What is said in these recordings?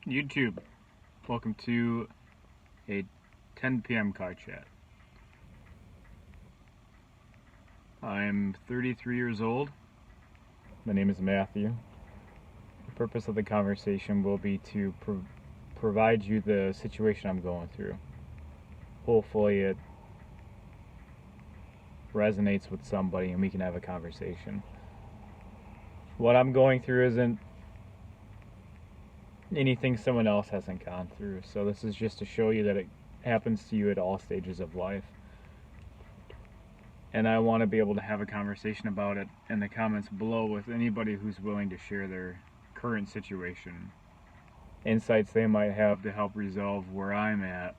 YouTube, welcome to a 10 p.m. car chat. I'm 33 years old. My name is Matthew. The purpose of the conversation will be to provide you the situation I'm going through. Hopefully it resonates with somebody and we can have a conversation. What I'm going through isn't anything someone else hasn't gone through, so this is just to show you that it happens to you at all stages of life. And I want to be able to have a conversation about it in the comments below with anybody who's willing to share their current situation, insights they might have to help resolve where I'm at,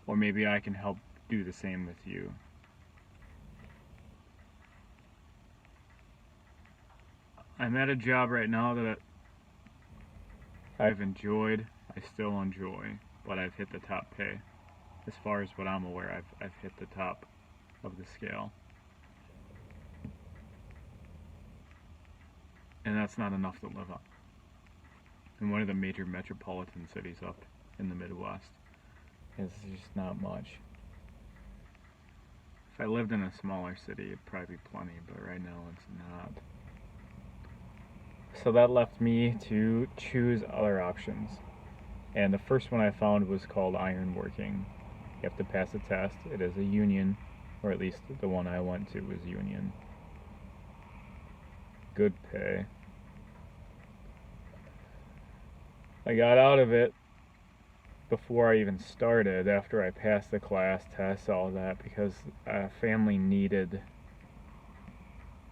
or maybe I can help do the same with you. I'm at a job right now that I've enjoyed, I still enjoy, but I've hit the top pay. As far as what I'm aware, I've hit the top of the scale. And that's not enough to live on. In one of the major metropolitan cities up in the Midwest, it's just not much. If I lived in a smaller city, it'd probably be plenty, but right now it's not. So that left me to choose other options. And the first one I found was called ironworking. You have to pass a test. It is a union, or at least the one I went to was union. Good pay. I got out of it before I even started, after I passed the class, tests, all that, because a family needed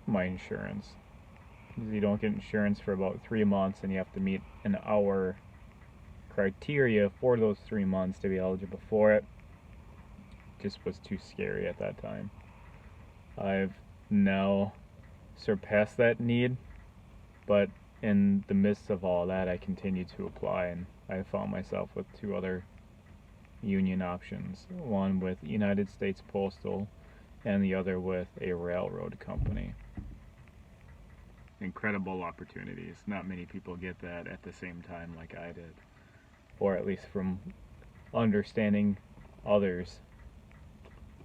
my insurance. You don't get insurance for about 3 months, and you have to meet an hour criteria for those 3 months to be eligible for it. Just was too scary at that time. I've now surpassed that need, but in the midst of all that, I continue to apply, and I found myself with 2 other union options. One with United States Postal, and the other with a railroad company. Incredible opportunities. Not many people get that at the same time like I did. Or at least from understanding others.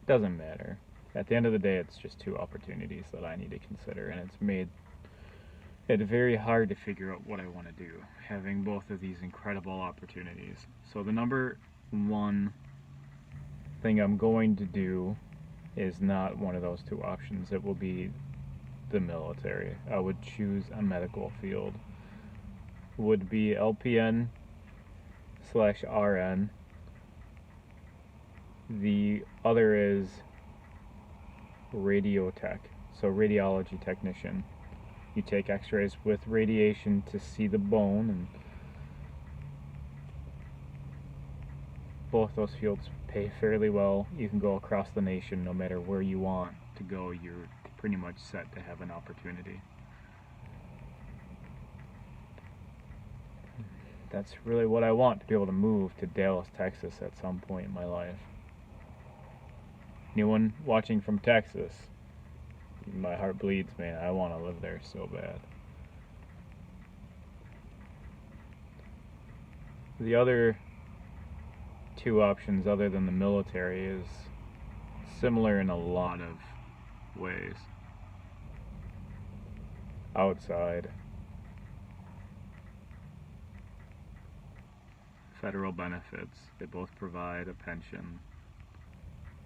Doesn't matter. At the end of the day, it's just 2 opportunities that I need to consider, and it's made it very hard to figure out what I want to do, having both of these incredible opportunities. So the number one thing I'm going to do is not one of those 2 options. It will be the military. I would choose a medical field. Would be LPN/RN. The other is radiotech, so radiology technician. You take x-rays with radiation to see the bone, and both those fields pay fairly well. You can go across the nation no matter where you want to go. You're pretty much set to have an opportunity. That's really what I want, to be able to move to Dallas, Texas at some point in my life. Anyone watching from Texas, my heart bleeds, man. I want to live there so bad. The other 2 options other than the military is similar in a lot of ways. Outside. Federal benefits. They both provide a pension.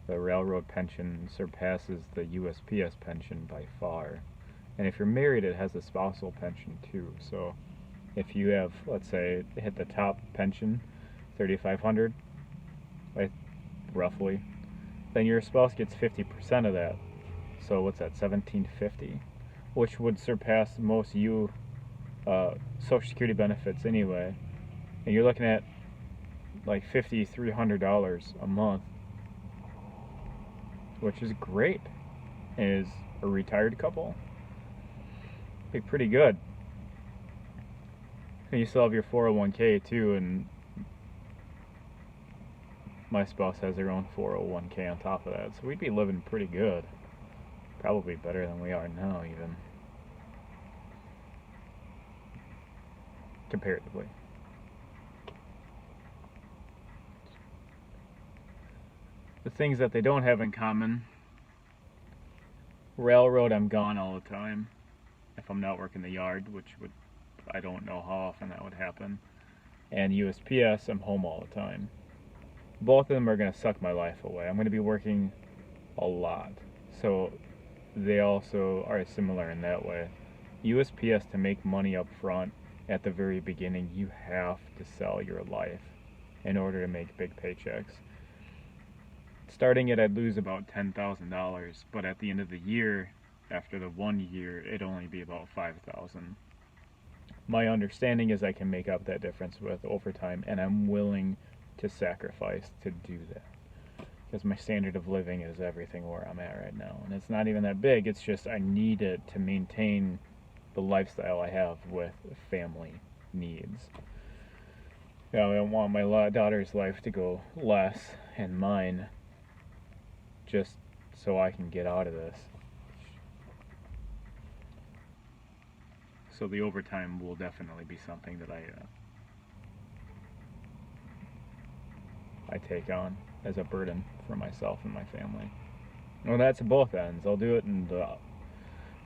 The railroad pension surpasses the USPS pension by far. And if you're married, it has a spousal pension too. So if you have, let's say, hit the top pension, $3,500, like roughly, then your spouse gets 50% of that. So what's that, $1,750, which would surpass most Social Security benefits anyway. And you're looking at like $5,300 a month, which is great. Is a retired couple, be pretty good. And you still have your 401k too, and my spouse has their own 401k on top of that, so we'd be living pretty good. Probably better than we are now, even. comparatively. The things that they don't have in common: railroad, I'm gone all the time if I'm not working the yard, I don't know how often that would happen. And USPS, I'm home all the time. Both of them are going to suck my life away. I'm going to be working a lot. So they also are similar in that way. USPS, to make money up front at the very beginning, you have to sell your life in order to make big paychecks. Starting it, I'd lose about $10,000, but at the end of the year, after the 1 year, it'd only be about $5,000. My understanding is I can make up that difference with overtime, and I'm willing to sacrifice to do that, because my standard of living is everything where I'm at right now, and it's not even that big. It's just I need it to maintain the lifestyle I have with family needs. I don't want my daughter's life to go less and mine just so I can get out of this. So the overtime will definitely be something that I take on as a burden for myself and my family. Well, that's at both ends. I'll do it in the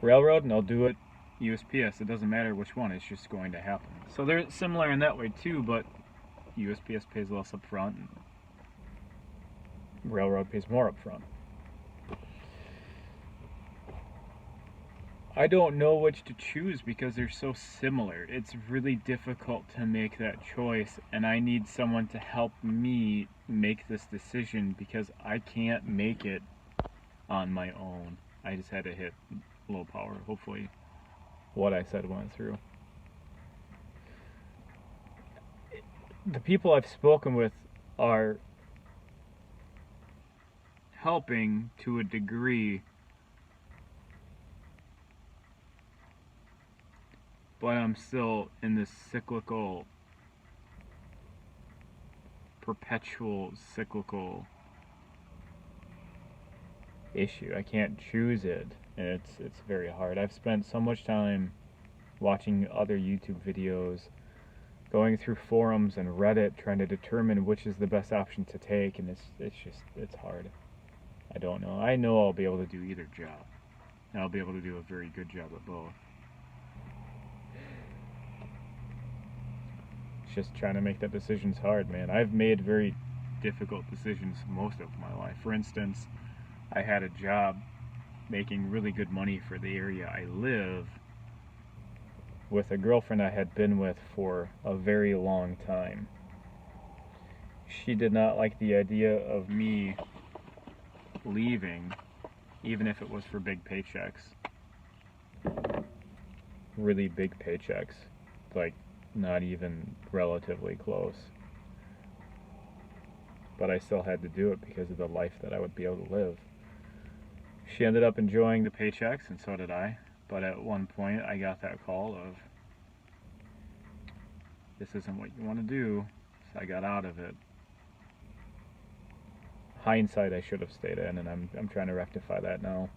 railroad, and I'll do it USPS. It doesn't matter which one. It's just going to happen. So they're similar in that way too, but USPS pays less up front, and railroad pays more up front. I don't know which to choose because they're so similar. It's really difficult to make that choice, and I need someone to help me make this decision because I can't make it on my own. I just had to hit low power. Hopefully what I said went through. The people I've spoken with are helping to a degree, but I'm still in this perpetual cyclical issue. I can't choose it, and it's very hard. I've spent so much time watching other YouTube videos, going through forums and Reddit, trying to determine which is the best option to take, and it's hard. I don't know. I know I'll be able to do either job, and I'll be able to do a very good job at both. It's just trying to make that decision's hard, man. I've made very difficult decisions most of my life. For instance, I had a job making really good money for the area I live with a girlfriend I had been with for a very long time. She did not like the idea of me leaving, even if it was for big paychecks. Really big paychecks. Like, not even relatively close. But I still had to do it because of the life that I would be able to live. She ended up enjoying the paychecks, and so did I. But at one point, I got that call of, this isn't what you want to do, so I got out of it. Hindsight, I should have stayed in, and I'm trying to rectify that now.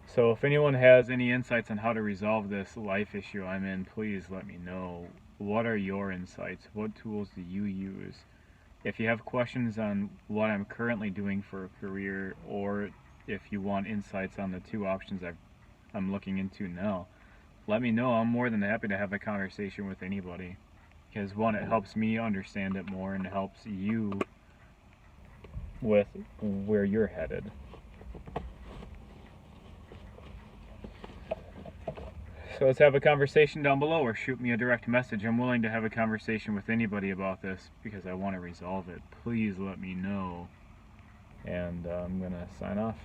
So if anyone has any insights on how to resolve this life issue I'm in, please let me know. What are your insights? What tools do you use? If you have questions on what I'm currently doing for a career, or if you want insights on the two options I'm looking into now, let me know. I'm more than happy to have a conversation with anybody. Because one, it helps me understand it more, and it helps you with where you're headed. So let's have a conversation down below, or shoot me a direct message. I'm willing to have a conversation with anybody about this because I want to resolve it. Please let me know. And I'm going to sign off.